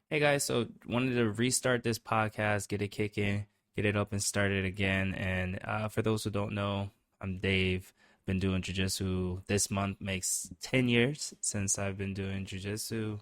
Hey guys, so wanted to restart this podcast, get it kicking, get it up and started again. And for those who don't know, I'm Dave. Been doing jujitsu. This month makes 10 years since I've been doing jujitsu.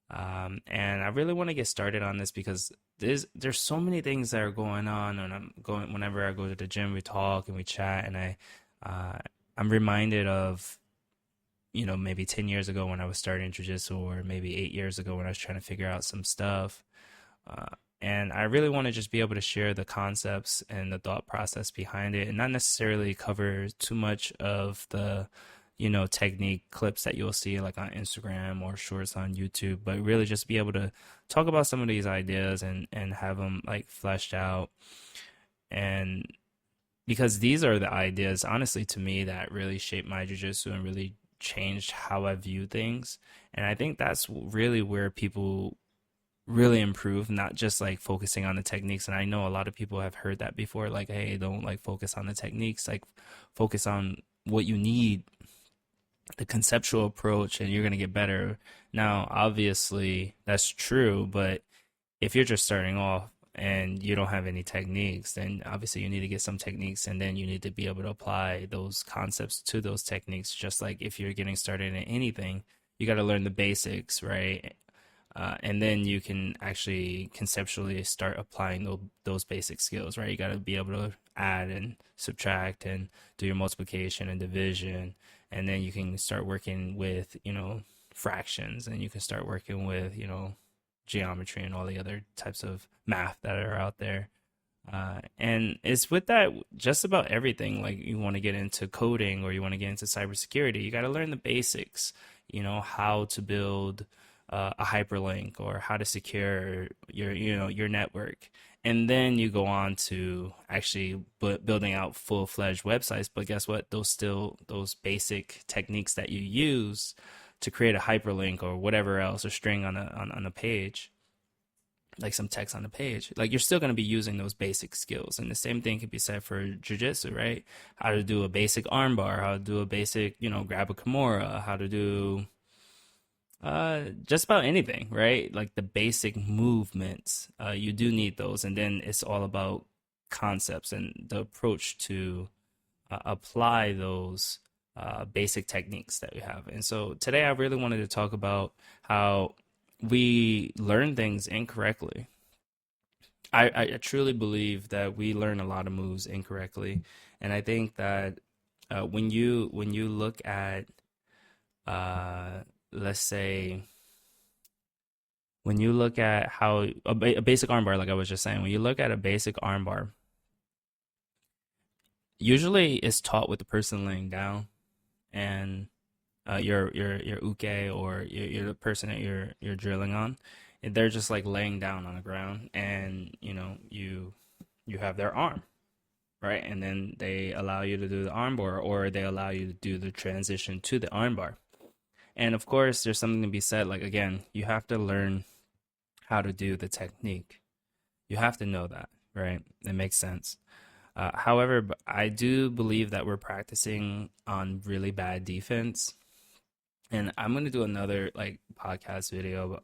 And I really want to get started on this because there's so many things that are going on, and I'm going whenever I go to the gym, we talk and we chat, and uh, I'm reminded of maybe 10 years ago when I was starting jiu-jitsu, or maybe 8 years ago when I was trying to figure out some stuff. And I really want to just be able to share the concepts and the thought process behind it and not necessarily cover too much of the, technique clips that you'll see like on Instagram or shorts on YouTube, but really just be able to talk about some of these ideas and have them like fleshed out. And because these are the ideas, honestly, to me, that really shaped my jujitsu and really changed how I view things. And I think that's really where people really improve, not just like focusing on the techniques. And I know a lot of people have heard that before, like, hey, don't like focus on the techniques, like focus on what you need, the conceptual approach, and you're going to get better. Now, obviously, that's true, but if you're just starting off and you don't have any techniques, then obviously you need to get some techniques and then you need to be able to apply those concepts to those techniques. Just like if you're getting started in anything, you got to learn the basics, right? And then you can actually conceptually start applying those basic skills, right? You got to be able to add and subtract and do your multiplication and division. And then you can start working with, fractions, and you can start working with, geometry and all the other types of math that are out there. And it's with that just about everything. Like you want to get into coding or you want to get into cybersecurity, you got to learn the basics. How to build a hyperlink or how to secure your network, and then you go on to actually building out full-fledged websites. But guess what? Those basic techniques that you use to create a hyperlink or whatever else, or string on a page, like some text on the page, like you're still going to be using those basic skills. And the same thing can be said for jujitsu, right? How to do a basic armbar, how to do a basic, grab a kimura, how to do just about anything, right? Like the basic movements, you do need those. And then it's all about concepts and the approach to apply those basic techniques that we have. And so today I really wanted to talk about how we learn things incorrectly. I truly believe that we learn a lot of moves incorrectly, and I think that when you look at let's say when you look at how a basic armbar, like I was just saying, when you look at a basic armbar, usually it's taught with the person laying down, and your uke, or you're the person that you're drilling on, and they're just like laying down on the ground, and you have their arm, right? And then they allow you to do the armbar, or they allow you to do the transition to the armbar. And of course, there's something to be said. Like, again, you have to learn how to do the technique. You have to know that, right? It makes sense. However, I do believe that we're practicing on really bad defense. And I'm going to do another like podcast video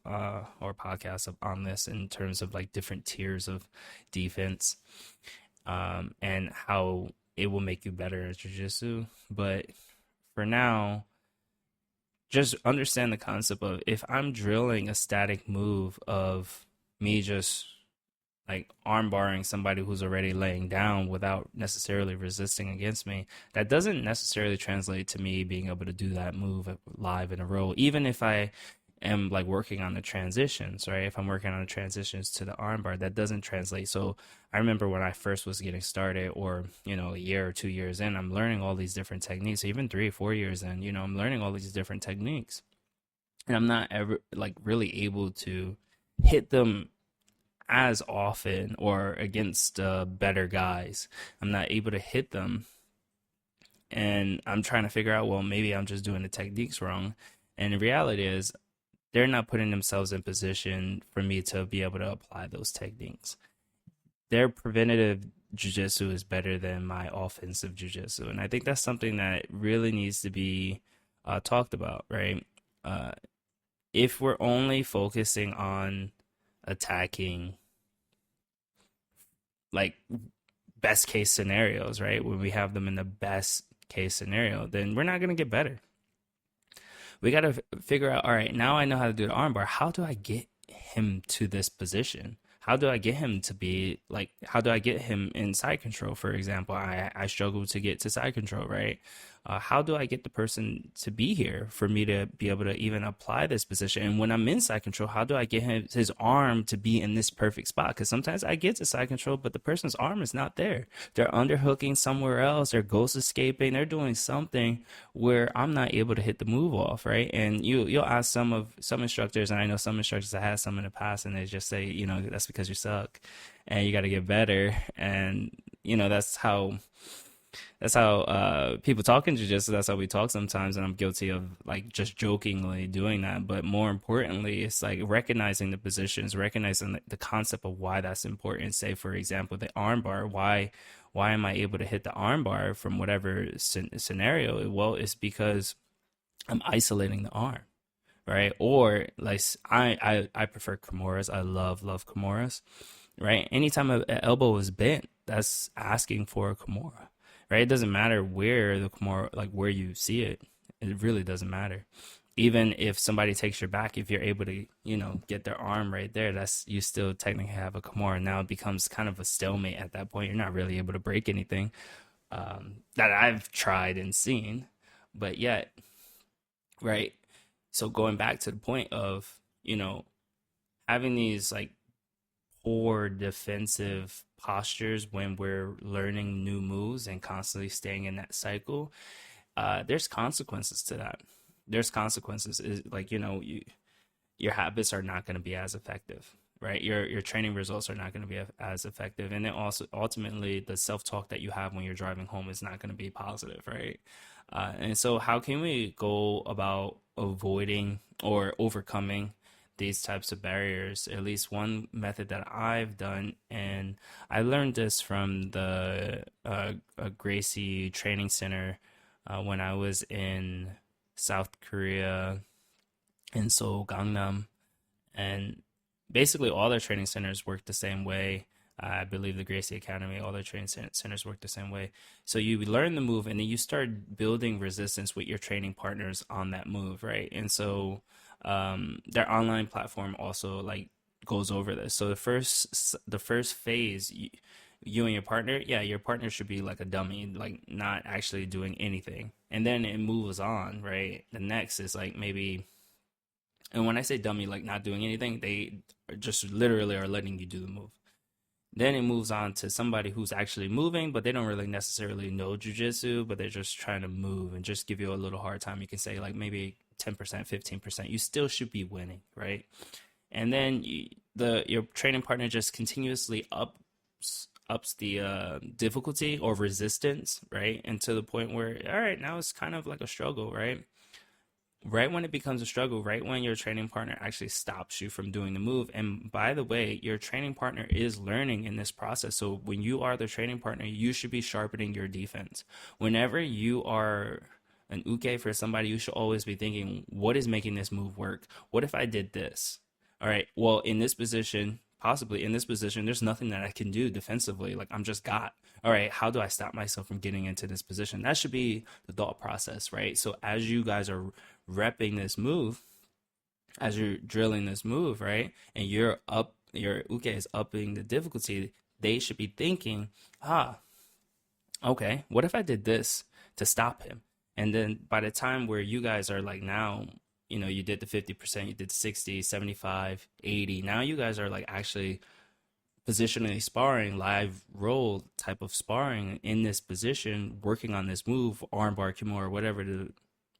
or podcast on this in terms of like different tiers of defense, and how it will make you better at jiu-jitsu. But for now, just understand the concept of, if I'm drilling a static move of me just like arm barring somebody who's already laying down without necessarily resisting against me, that doesn't necessarily translate to me being able to do that move live in a row, even if I am like working on the transitions, right? If I'm working on the transitions to the armbar, that doesn't translate. So I remember when I first was getting started, or a year or 2 years in, I'm learning all these different techniques. Even 3 or 4 years in, I'm learning all these different techniques, and I'm not ever like really able to hit them as often, or against better guys. I'm not able to hit them, and I'm trying to figure out, well, maybe I'm just doing the techniques wrong. And the reality is, they're not putting themselves in position for me to be able to apply those techniques. Their preventative jujitsu is better than my offensive jujitsu, and I think that's something that really needs to be talked about, right? Uh, if we're only focusing on attacking like best case scenarios, right? When we have them in the best case scenario, then we're not going to get better. We got to figure out, all right, now I know how to do the armbar. How do I get him to this position? How do I get him to be like, how do I get him in side control? For example, I struggle to get to side control, right? How do I get the person to be here for me to be able to even apply this position? And when I'm in side control, how do I get his arm to be in this perfect spot? Because sometimes I get to side control, but the person's arm is not there. They're underhooking somewhere else. They're ghost escaping. They're doing something where I'm not able to hit the move off, right? And you'll ask some instructors, and I know some instructors that had some in the past, and they just say, that's because you suck, and you got to get better. And that's how people talk in jiu-jitsu. That's how we talk sometimes, and I'm guilty of like just jokingly doing that. But more importantly, it's like recognizing the positions, recognizing the concept of why that's important. Say, for example, the armbar. Why am I able to hit the armbar from whatever scenario? Well, it's because I'm isolating the arm, right? Or like I prefer Kimuras. I love Kimuras, right? Anytime an elbow is bent, that's asking for a Kimura, right? It doesn't matter where the Kimura, like where you see it. It really doesn't matter. Even if somebody takes your back, if you're able to, get their arm right there, that's you still technically have a Kimura. Now it becomes kind of a stalemate at that point. You're not really able to break anything that I've tried and seen, but yet, right? So going back to the point of, having these like poor defensive postures when we're learning new moves and constantly staying in that cycle, there's consequences to that. There's consequences. Is like, your habits are not going to be as effective, right? Your training results are not going to be as effective, and then also ultimately the self-talk that you have when you're driving home is not going to be positive, right? And so how can we go about avoiding or overcoming these types of barriers? At least one method that I've done, and I learned this from the Gracie Training Center when I was in South Korea, in Seoul, Gangnam, and basically all their training centers work the same way. I believe the Gracie Academy, all their training centers work the same way. So you learn the move, and then you start building resistance with your training partners on that move, right? And so their online platform also like goes over this. So the first phase, you and your partner, yeah, your partner should be like a dummy, like not actually doing anything, and then it moves on, right? The next is like maybe, and when I say dummy, like not doing anything, they just literally are letting you do the move. Then it moves on to somebody who's actually moving, but they don't really necessarily know jujitsu, but they're just trying to move and just give you a little hard time. You can say like maybe 10%, 15%. You still should be winning, right? And then your training partner just continuously ups the difficulty or resistance, right? And to the point where, all right, now it's kind of like a struggle, right? Right when it becomes a struggle, right when your training partner actually stops you from doing the move. And by the way, your training partner is learning in this process. So when you are the training partner, you should be sharpening your defense. Whenever you are an uke for somebody, you should always be thinking, what is making this move work? What if I did this? All right, well, in this position, possibly in this position, there's nothing that I can do defensively. Like I'm just got. All right, how do I stop myself from getting into this position? That should be the thought process, right? So as you guys are repping this move, as you're drilling this move, right, and your uke is upping the difficulty, they should be thinking, okay, what if I did this to stop him? And then by the time where you guys are like now, you did the 50%, you did 60, 75, 80. Now you guys are like actually positionally sparring, live roll type of sparring in this position, working on this move, armbar, kimura, whatever, the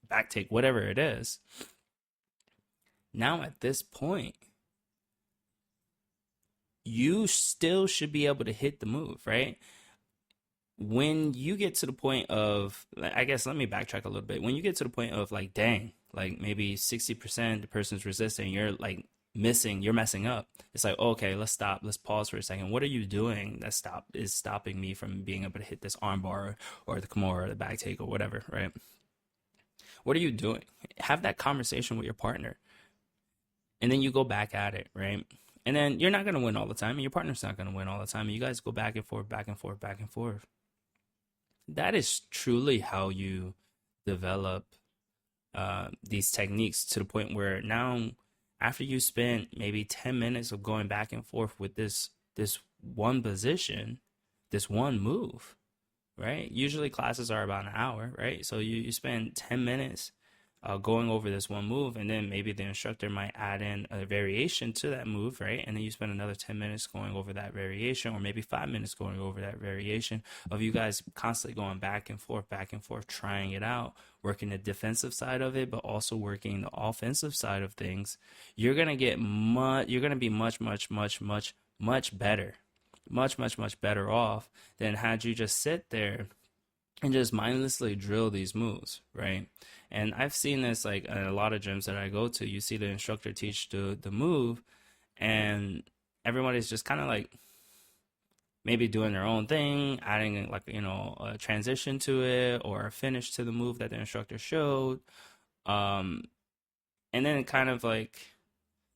back take, whatever it is. Now at this point, you still should be able to hit the move, right? When you get to the point of, I guess, let me backtrack a little bit. When you get to the point of like, dang, like maybe 60% the person's resisting, you're like you're messing up. It's like, okay, let's stop. Let's pause for a second. What are you doing that is stopping me from being able to hit this armbar or the kimura or the back take or whatever, right? What are you doing? Have that conversation with your partner. And then you go back at it, right? And then you're not going to win all the time, and your partner's not going to win all the time. And you guys go back and forth, back and forth, back and forth. That is truly how you develop these techniques to the point where now, after you spend maybe 10 minutes of going back and forth with this one position, this one move, right? Usually classes are about an hour, right? So you spend 10 minutes going over this one move, and then maybe the instructor might add in a variation to that move, right? And then you spend another 10 minutes going over that variation, or maybe 5 minutes going over that variation, of you guys constantly going back and forth, trying it out, working the defensive side of it, but also working the offensive side of things. You're gonna be much better, much better off than had you just sit there and just mindlessly drill these moves, right? And I've seen this like in a lot of gyms that I go to. You see the instructor teach the move, and everybody's just kind of like maybe doing their own thing, adding like, a transition to it or a finish to the move that the instructor showed. And then kind of like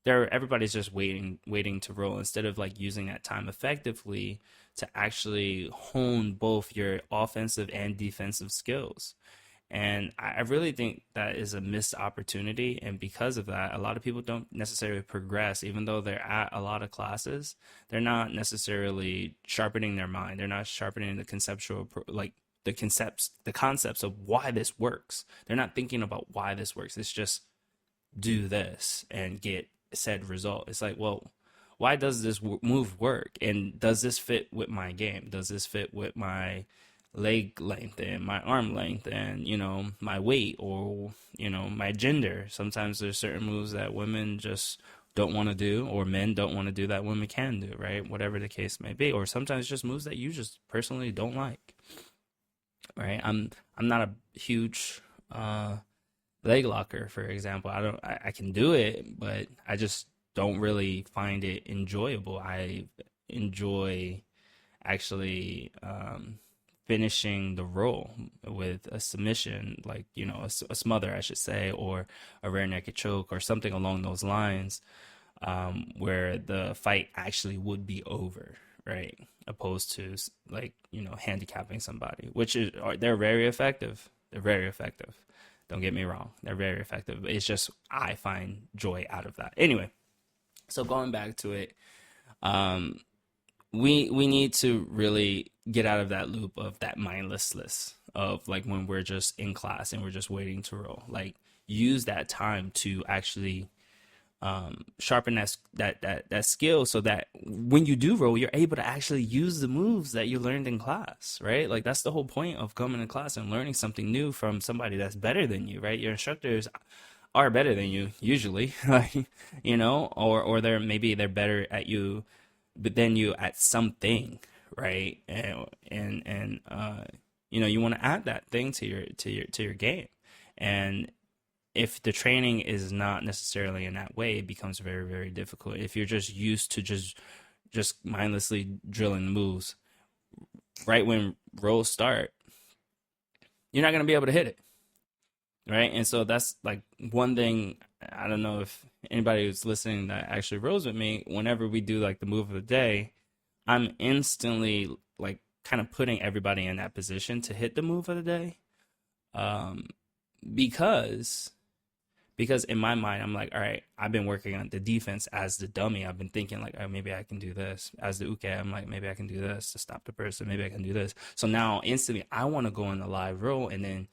everybody's just waiting to roll, instead of like using that time effectively to actually hone both your offensive and defensive skills. And I really think that is a missed opportunity. And because of that, a lot of people don't necessarily progress, even though they're at a lot of classes. They're not necessarily sharpening their mind. They're not sharpening the conceptual, like the concepts of why this works. They're not thinking about why this works. It's just do this and get said result. It's like, well, why does this move work? And does this fit with my game? Does this fit with my leg length and my arm length and, my weight or, my gender? Sometimes there's certain moves that women just don't want to do, or men don't want to do, that women can do, right? Whatever the case may be. Or sometimes just moves that you just personally don't like, right? I'm not a huge leg locker, for example. I can do it, but I just don't really find it enjoyable. I enjoy actually finishing the roll with a submission, like, a smother, I should say, or a rear naked choke or something along those lines, where the fight actually would be over, right? Opposed to like, handicapping somebody, they're very effective. They're very effective. Don't get me wrong. They're very effective. It's just I find joy out of that. Anyway, so going back to it, we need to really get out of that loop of that mindlessness of like when we're just in class and we're just waiting to roll. Like, use that time to actually sharpen that skill, so that when you do roll, you're able to actually use the moves that you learned in class, right? Like, that's the whole point of coming to class and learning something new from somebody that's better than you, right? Your instructors are better than you usually, like, or they're better at you, but then you at something, right? And you want to add that thing to your game. And if the training is not necessarily in that way, it becomes very, very difficult. If you're just used to just mindlessly drilling moves, right when rolls start, you're not going to be able to hit it, right? And so that's like one thing. I don't know if anybody who's listening that actually rolls with me, whenever we do like the move of the day, I'm instantly like kind of putting everybody in that position to hit the move of the day. Because in my mind, I'm like, all right, I've been working on the defense as the dummy. I've been thinking like, oh, maybe I can do this. As the uke, I'm like, maybe I can do this to stop the person. Maybe I can do this. So now instantly I want to go in the live roll and then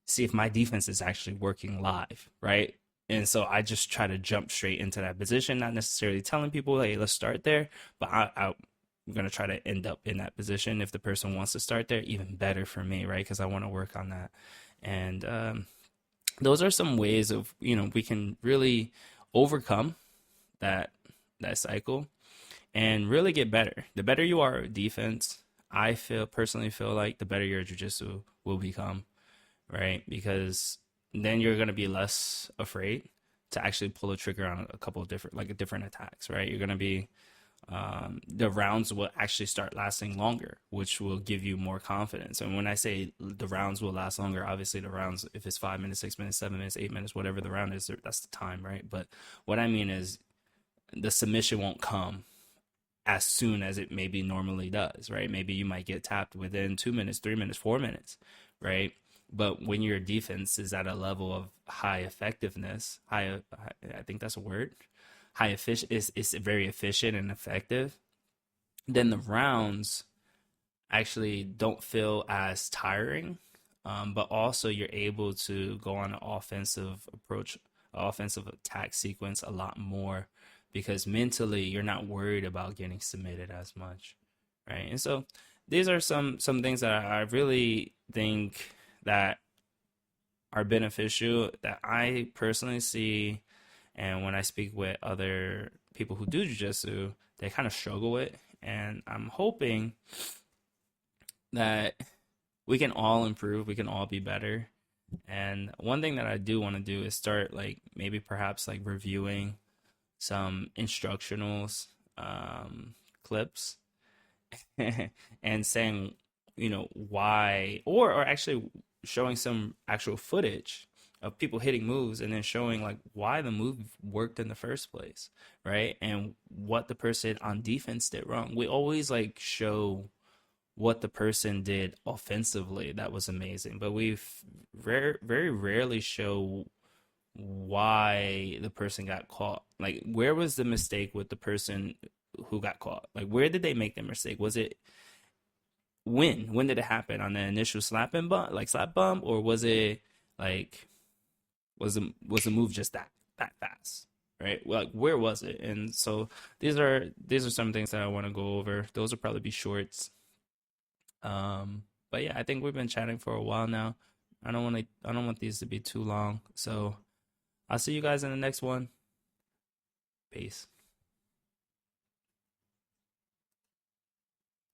see if my defense is actually working live, right? And so I just try to jump straight into that position, not necessarily telling people, hey, let's start there. But I'm going to try to end up in that position. If the person wants to start there, even better for me, right? Because I want to work on that. And those are some ways of, we can really overcome that cycle and really get better. The better you are at defense, I personally feel like the better your jiu-jitsu will become, right? Because then you're going to be less afraid to actually pull a trigger on a couple of different attacks, right? You're going to be, the rounds will actually start lasting longer, which will give you more confidence. And when I say the rounds will last longer, obviously the rounds, if it's 5 minutes, 6 minutes, 7 minutes, 8 minutes, whatever the round is, that's the time, right? But what I mean is the submission won't come as soon as it maybe normally does, right? Maybe you might get tapped within 2 minutes, 3 minutes, 4 minutes, right? But when your defense is at a level of high effectiveness, I think that's a word, high efficient, is very efficient and effective, then the rounds actually don't feel as tiring, but also you're able to go on an offensive approach, offensive attack sequence a lot more because mentally you're not worried about getting submitted as much, right? And so these are some things that I really think that are beneficial that I personally see, and when I speak with other people who do jujitsu, they kind of struggle with, and I'm hoping that we can all improve, we can all be better. And one thing that I do want to do is start like maybe perhaps like reviewing some instructionals clips and saying, why, or actually showing some actual footage of people hitting moves and then showing like why the move worked in the first place, right? And what the person on defense did wrong. We always like show what the person did offensively that was amazing, but very rarely show why the person got caught. Like, where was the mistake with the person who got caught? Like, where did they make the mistake? Was it when did it happen? On the initial slap and bump, like slap bump, or was it like was the move just that fast? Right? Like, where was it? And so these are some things that I want to go over. Those will probably be shorts. But yeah, I think we've been chatting for a while now. I don't want these to be too long. So I'll see you guys in the next one. Peace.